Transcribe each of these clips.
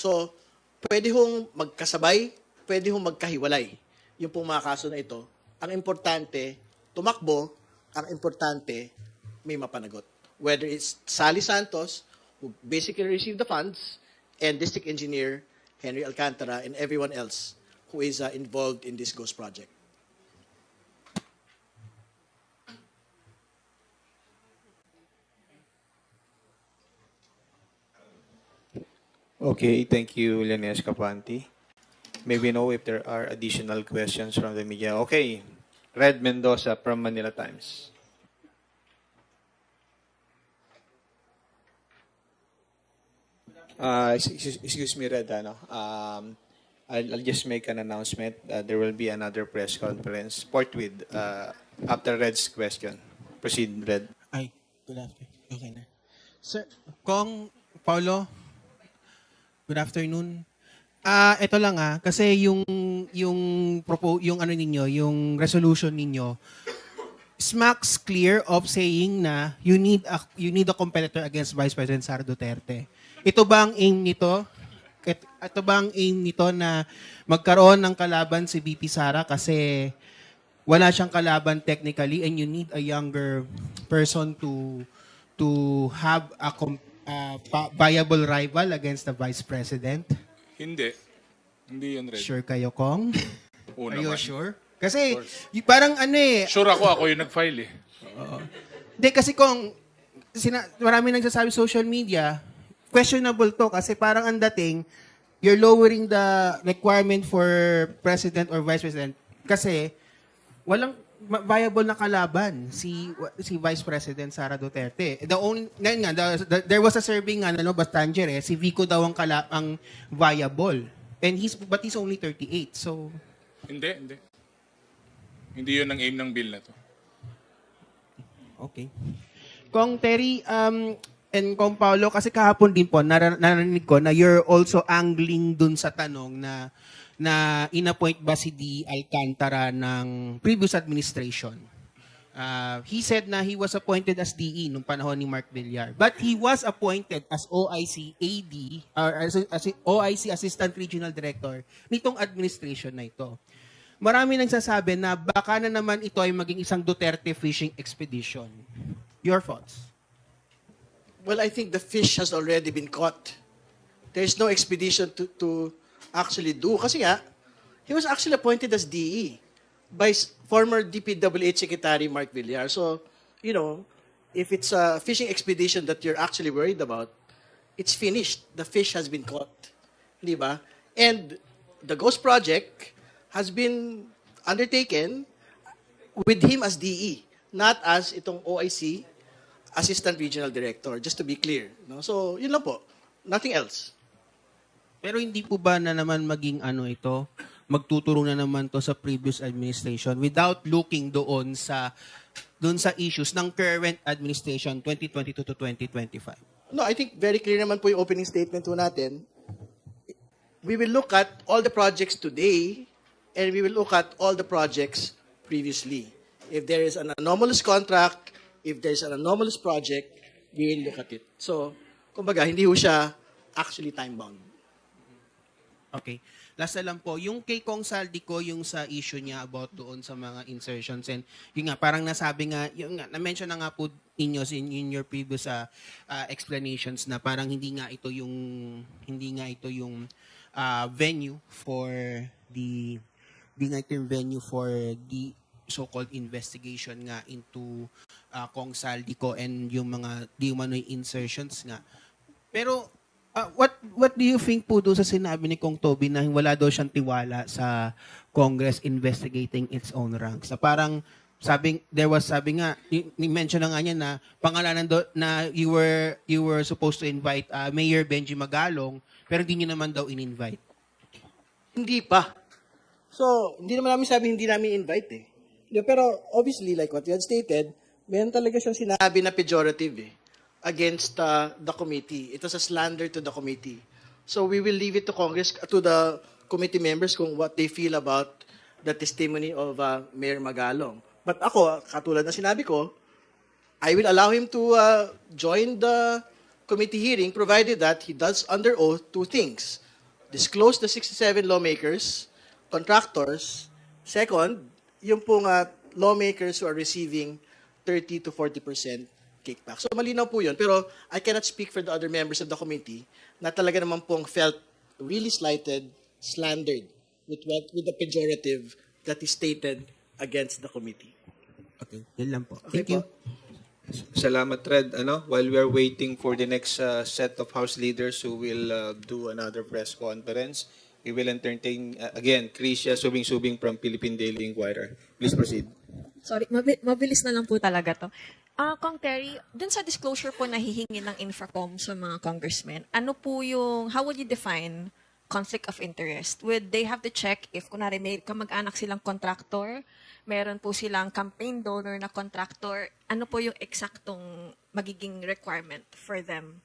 So, pwede hong magkasabay, pwede hong magkahiwalay. Yung pong mga kaso na ito. Ang importante, tumakbo. Ang importante, may mapanagot. Whether it's Sally Santos, who basically received the funds, and District Engineer Henry Alcantara, and everyone else who is involved in this Ghost project. Okay, thank you, Leones Capanti. May we know if there are additional questions from the media? Okay, Red Mendoza from Manila Times. Excuse me, Red. I'll just make an announcement. There will be another press conference forthwith after Red's question. Proceed, Red. Ay, good afternoon. Okay na. Sir, Kong, Paulo, good afternoon. Ito lang kasi yung ano ninyo, yung resolution ninyo smacks clear of saying na you need a competitor against Vice President Sara Duterte. Ito ba ang aim nito? Ito ba ang aim nito na magkaroon ng kalaban si VP Sara kasi wala siyang kalaban technically and you need a younger person to have a viable rival against the Vice President? Hindi. Hindi yan, Red. Sure kayo, Kong? Oo Are you naman. sure? Kasi, parang Sure ako yung nag-file eh. Hindi, kasi Kong, marami nagsasabi social media, questionable to kasi parang ang dating, you're lowering the requirement for President or Vice President kasi walang viable na kalaban si Vice President Sara Duterte. There was a survey nga Bastanger si Vico daw ang viable. And but he's only 38. So Hindi. Hindi 'yun ang aim ng bill na 'to. Okay. Kong Terry and Kong Paulo, kasi kahapon din po narinig ko na you're also angling dun sa tanong na inappoint ba si D. Alcantara ng previous administration. He said na he was appointed as DE nung panahon ni Mark Villar. But he was appointed as OIC AD, or as OIC Assistant Regional Director nitong administration na ito. Marami nagsasabi na baka na naman ito ay maging isang Duterte fishing expedition. Your thoughts? Well, I think the fish has already been caught. There's no expedition to actually do. Kasi nga, he was actually appointed as DE by former DPWH Secretary Mark Villar. So, if it's a fishing expedition that you're actually worried about, it's finished. The fish has been caught. Di ba? And the Ghost Project has been undertaken with him as DE, not as itong OIC Assistant Regional Director, just to be clear. No? So, yun lang po. Nothing else. Pero hindi po ba na naman maging magtuturo na naman to sa previous administration without looking doon sa issues ng current administration 2022 to 2025? No, I think very clear naman po yung opening statement po natin. We will look at all the projects today and we will look at all the projects previously. If there is an anomalous contract, if there is an anomalous project, we will look at it. So, kumbaga, hindi ho siya actually time-bound. Okay. Last na lang po, yung kay Kong Saldico, yung sa issue niya about doon sa mga insertions and yung nga, parang nasabi nga, na-mention na nga po ninyo in your previous explanations na parang hindi nga ito yung venue for the so-called investigation nga into Kong Saldico and yung mga di umano'y insertions nga. Pero what do you think po doon sa sinabi ni Kong Toby na wala daw siyang tiwala sa Congress investigating its own ranks? Na parang sabi nga, ni-mention na nga niya na pangalanan na you were supposed to invite Mayor Benji Magalong pero hindi niyo naman daw in-invite. Hindi pa. So, hindi naman namin sabi hindi namin invite eh. Pero obviously, like what you had stated, meron talaga siyang sinabi na pejorative against the committee. It was a slander to the committee. So we will leave it to Congress, to the committee members kung what they feel about the testimony of Mayor Magalong. But ako, katulad na sinabi ko, I will allow him to join the committee hearing provided that he does under oath two things. disclose the 67 lawmakers, contractors. Second, yung pong lawmakers who are receiving 30 to 40% kickback. So malinaw po yun. Pero I cannot speak for the other members of the committee na talaga naman pong felt really slighted, slandered with the pejorative that is stated against the committee. Okay, yun lang po. Okay Thank you. po. Salamat, Red. While we are waiting for the next set of House leaders who will do another press conference, we will entertain, again, Tricia Subing-Subing from Philippine Daily Inquirer. Please proceed. Sorry, mabilis na lang po talaga to. Kong Terry, dun sa disclosure po na hihingi ng Infracom sa mga congressmen, ano po yung, how would you define conflict of interest? Would they have to check if, kunwari, may kamag-anak silang contractor, meron po silang campaign donor na contractor, ano po yung eksaktong magiging requirement for them?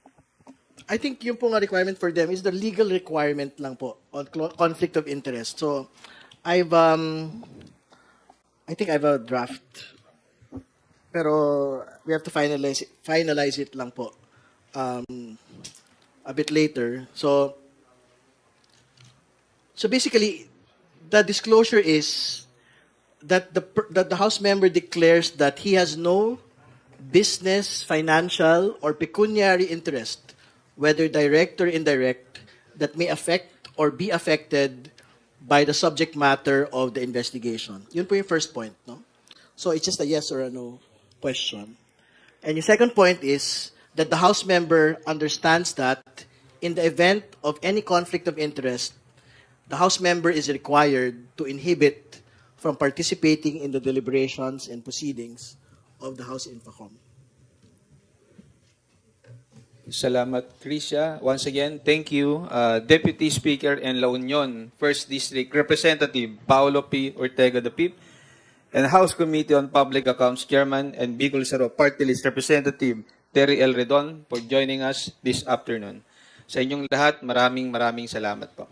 I think yung pong requirement for them is the legal requirement lang po on conflict of interest. So, I think I have a draft. Pero we have to finalize it lang po a bit later. So basically, the disclosure is that the House member declares that he has no business, financial, or pecuniary interest, whether direct or indirect, that may affect or be affected by the subject matter of the investigation. Yun po yung first point, no? So it's just a yes or a no question. And the second point is that the House member understands that in the event of any conflict of interest, the House member is required to inhibit from participating in the deliberations and proceedings of the House Infracom. Salamat, Tricia. Once again, thank you. Deputy Speaker and La Union, 1st District Representative Paolo P. Ortega the Fifth, and House Committee on Public Accounts Chairman and Bicol Saro Party List Representative Terry L. Redon for joining us this afternoon. Sa inyong lahat, maraming salamat po.